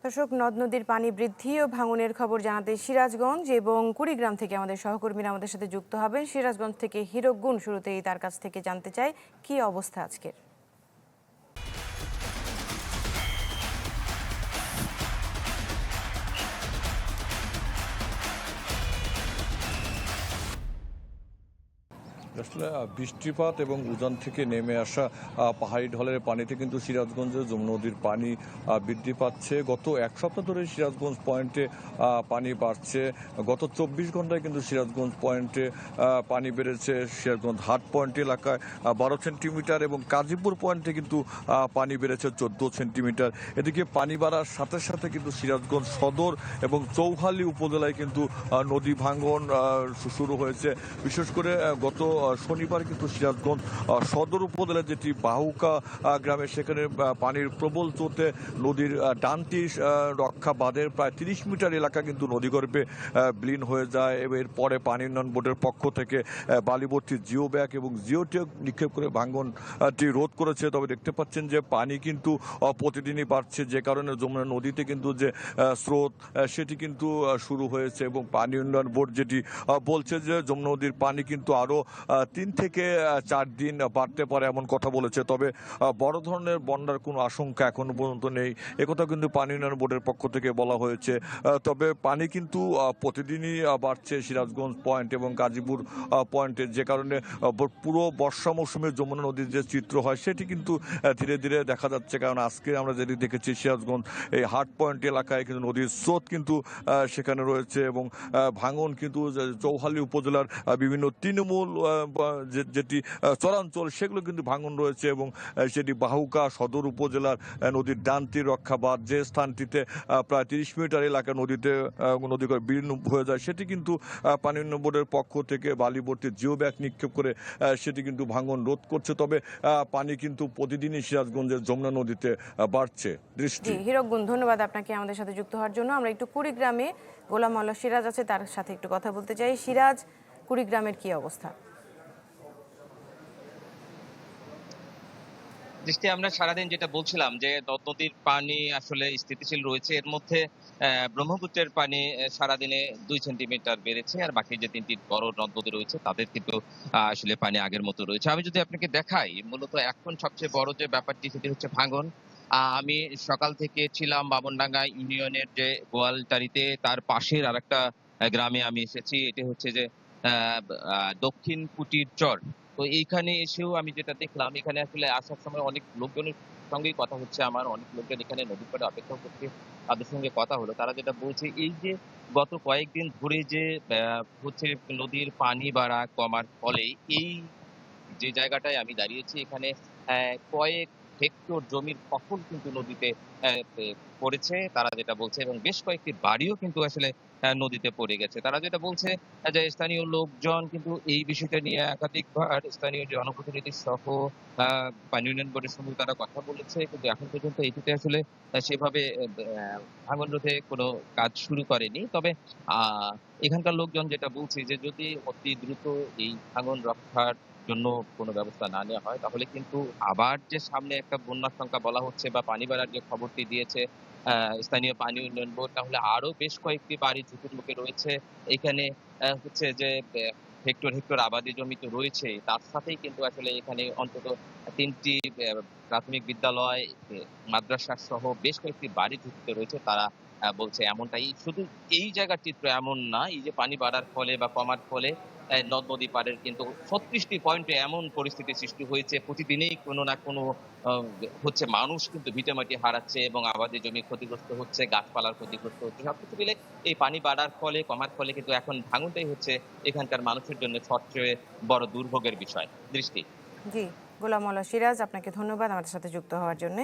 দর্শক, নদ নদীর পানি বৃদ্ধি ও ভাঙনের খবর জানাতে সিরাজগঞ্জ এবং কুড়িগ্রাম থেকে আমাদের সহকর্মীরা আমাদের সাথে যুক্ত হবেন। সিরাজগঞ্জ থেকে হীরক গুণ শুরুতেই তার কাছ থেকে জানতে চাই কি অবস্থা আজকের। আসলে বৃষ্টিপাত এবং উজান থেকে নেমে আসা পাহাড়ি ঢলের পানিতে কিন্তু সিরাজগঞ্জের যমুনা নদীর পানি বৃদ্ধি পাচ্ছে। গত এক সপ্তাহ ধরে সিরাজগঞ্জ পয়েন্টে পানি বাড়ছে। গত 24 ঘন্টায় কিন্তু সিরাজগঞ্জ পয়েন্টে পানি বেড়েছে। সিরাজগঞ্জ হাট পয়েন্ট এলাকায় 12 সেন্টিমিটার এবং কাজীপুর পয়েন্টে কিন্তু পানি বেড়েছে 14 সেন্টিমিটার। এদিকে পানি বাড়ার সাথে সাথে কিন্তু সিরাজগঞ্জ সদর এবং চৌহালি উপজেলায় কিন্তু নদী ভাঙন শুরু হয়েছে। বিশেষ করে গত শনিবার কিন্তু সিরাজগঞ্জ সদর উপজেলার যেটি বাহুকা গ্রামে সেখানে পানির প্রবল স্রোতে নদীর ডানটি রক্ষা বাঁধের প্রায় 30 মিটার এলাকা কিন্তু নদীগর্ভে বিলীন হয়ে যায়। এরপরে পানি উন্নয়ন বোর্ডের পক্ষ থেকে বালিভর্তি জিও ব্যাগ এবং জিওটেক নিক্ষেপ করে ভাঙনটি রোধ করেছে। তবে দেখতে পাচ্ছেন যে পানি কিন্তু প্রতিদিনই বাড়ছে, যে কারণে যমুনা নদীতে কিন্তু যে স্রোত সেটি কিন্তু শুরু হয়েছে এবং পানি উন্নয়ন বোর্ড যেটি বলছে যে যমুনা নদীর পানি কিন্তু আরো 3 থেকে 4 দিন বাড়তে পারে এমন কথা বলেছে। তবে বড় ধরনের বন্যার কোনো আশঙ্কা এখনো পর্যন্ত নেই, একথা কিন্তু পানি উন্নয়ন বোর্ডের পক্ষ থেকে বলা হয়েছে। তবে পানি কিন্তু প্রতিদিনই বাড়ছে সিরাজগঞ্জ পয়েন্ট এবং গাজীপুর পয়েন্টে, যে কারণে পুরো বর্ষা মৌসুমে যমুনা নদীর যে চিত্র হয় সেটি কিন্তু ধীরে ধীরে দেখা যাচ্ছে। কারণ আজকে আমরা যেটি দেখেছি সিরাজগঞ্জ এই হাট পয়েন্ট এলাকায় কিন্তু নদীর স্রোত কিন্তু সেখানে রয়েছে এবং ভাঙন কিন্তু চৌহালি উপজেলার বিভিন্ন তৃণমূল যেটি চরাঞ্চল সেগুলো কিন্তু ভাঙন রয়েছে এবং সেটি বাহুকা সদর উপজেলার নদীর ডানটি রক্ষা বাঁধ যে স্থানটিতে প্রায় 30 মিটার এলাকা নদীতে নদী বিলীন হয়ে যায় সেটি কিন্তু পানি উন্নয়ন বোর্ডের পক্ষ থেকে বালিভর্তি জিও ব্যাগ নিক্ষেপ করে সেটি কিন্তু ভাঙন রোধ করছে। তবে পানি কিন্তু প্রতিদিনই সিরাজগঞ্জের যমুনা নদীতে বাড়ছে। দৃষ্টি। হীরক গুণ, ধন্যবাদ আপনাকে আমাদের সাথে যুক্ত হওয়ার জন্য। আমরা একটু কুড়িগ্রামে গোলাম মাওলা সিরাজ আছে, তার সাথে একটু কথা বলতে চাই। সিরাজ, কুড়িগ্রামের কি অবস্থা? দৃষ্টি, আমরা সারাদিন যেটা বলছিলাম যে নদ নদীর পানি আসলে স্থিতিশীল রয়েছে। এর মধ্যে ব্রহ্মপুত্রের পানি সারাদিনে 2 সেন্টিমিটার বেড়েছে, আর বাকি যে 3টি বড় নদ নদী রয়েছে তাদের কিন্তু আসলে পানি আগের মতো রয়েছে। আমি যদি আপনাকে দেখাই, মূলত এখন সবচেয়ে বড় যে ব্যাপারটি সেটি হচ্ছে ভাঙন। আমি সকাল থেকে ছিলাম বামনডাঙ্গা ইউনিয়নের যে গোয়ালটারিতে, তার পাশের আরেকটা গ্রামে আমি এসেছি। এটি হচ্ছে যে দক্ষিণ কুটির চর। তো এইখানে এসেও আমি যেটা দেখলাম, এখানে আসলে আসার সময় অনেক লোকজনের সঙ্গেই কথা হচ্ছে আমার। অনেক লোকজন এখানে নদীর পাড়ে অপেক্ষা করছে। তাদের সঙ্গে কথা হলো। তারা যেটা বলছে, এই যে গত কয়েকদিন ধরে যে হচ্ছে নদীর পানি বাড়া কমার ফলে এই যে জায়গাটায় আমি দাঁড়িয়েছি এখানে কয়েক হেক্টর জমির ফসল কিন্তু নদীতে পড়েছে, তারা যেটা বলছে, এবং বেশ কয়েকটি বাড়িও কিন্তু আসলে নদীতে পড়ে গেছে। তারা যেটা বলছে যে স্থানীয় লোকজন কিন্তু এই বিষয়টা নিয়ে একাধিকবার স্থানীয় জনপ্রতিনিধি সহ পানি উন্নয়ন বোর্ডের সঙ্গে তারা কথা বলেছে, কিন্তু এখন পর্যন্ত এটিতে আসলে সেভাবে ভাঙন রোধে কোনো কাজ শুরু করেনি। তবে এখানকার লোকজন যেটা বলছে যে যদি অতি দ্রুত এই ভাঙন রক্ষার জন্য কোনো ব্যবস্থা না নেওয়া হয়, তাহলে কিন্তু আবার যে সামনে একটা বন্যার সংখ্যা বলা হচ্ছে বা পানি বাড়ার যে খবরটি দিয়েছে স্থানীয় পানি উন্নয়ন বোর্ড, তাহলে আরো বেশ কয়েকটি বাড়ি ঝুঁকির মুখে রয়েছে। এখানে হচ্ছে যে হেক্টর হেক্টর আবাদি জমি তো রয়েছেই, তার সাথেই কিন্তু আসলে এখানে অন্তত 3টি প্রাথমিক বিদ্যালয়, মাদ্রাসা সহ বেশ কয়েকটি বাড়ি ঝুঁকিতে রয়েছে। তারা বলছে এমনটাই। শুধু এই জায়গার চিত্র এমন না, এই যে পানি বাড়ার ফলে বা কমার ফলে নদ নদী পাড়ের কিন্তু 36টি পয়েন্টে এমন পরিস্থিতি সৃষ্টি হয়েছে। প্রতিদিনই কোনো না কোনো আ হচ্ছে মানুষ কিন্তু ভিটেমাটি হারাচ্ছে এবং আবাদি জমি ক্ষতিগ্রস্ত হচ্ছে, গাছপালার ক্ষতিগ্রস্ত হচ্ছে। সবকিছু মিলে এই পানি বাড়ার ফলে, কমার ফলে কিন্তু এখন ভাঙনটাই হচ্ছে এখানকার মানুষের জন্য সবচেয়ে বড় দুর্ভোগের বিষয়। দৃষ্টি। জি, গোলাম মাওলা সিরাজ, আপনাকে ধন্যবাদ আমাদের সাথে যুক্ত হওয়ার জন্য।